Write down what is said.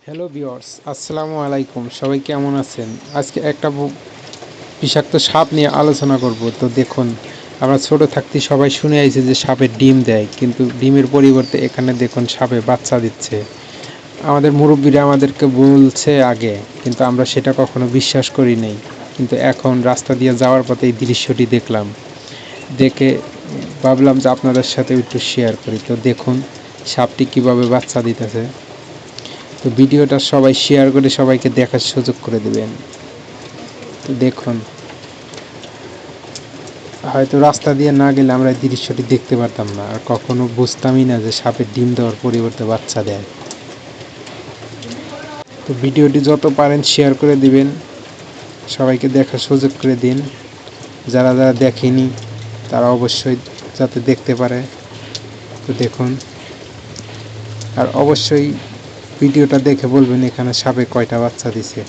Hello viewers, আসসালামু আলাইকুম। সবাই কেমন আছেন? আজকে একটা বিষাক্ত সাপ নিয়ে আলোচনা করব। তো দেখুন, আমরা ছোট থাকতে সবাই শুনে আইছি যে সাপে ডিম দেয়, কিন্তু ডিমের পরিবর্তে এখানে দেখুন সাপে বাচ্চা দিচ্ছে। আমাদের মুরব্বীরা আমাদেরকে বলছে আগে, কিন্তু আমরা সেটা কখনো বিশ্বাস করি নাই। কিন্তু এখন রাস্তা দিয়ে যাওয়ার পথে এই দৃশ্যটি দেখলাম, দেখে ভাবলাম যে আপনাদের সাথে একটু শেয়ার করি। তো দেখুন সাপটি কিভাবে বাচ্চা দিতেছে। তো ভিডিওটা সবাই শেয়ার করে সবাইকে দেখার সুযোগ করে দেবেন। তো দেখুন, হয়তো রাস্তা দিয়ে না গেলে আমরা এই দৃশ্যটি দেখতে পারতাম না, আর কখনো বুঝতামই না যে সাপের ডিম দেওয়ার পরিবর্তে বাচ্চা দেয়। তো ভিডিওটি যত পারেন শেয়ার করে দিবেন, সবাইকে দেখার সুযোগ করে দিন। যারা যারা দেখেনি তারা অবশ্যই যাতে দেখতে পারে। তো দেখুন, আর অবশ্যই ভিডিওটা দেখে বলবেন এখানে সাপে কয়টা বাচ্চা দিছে।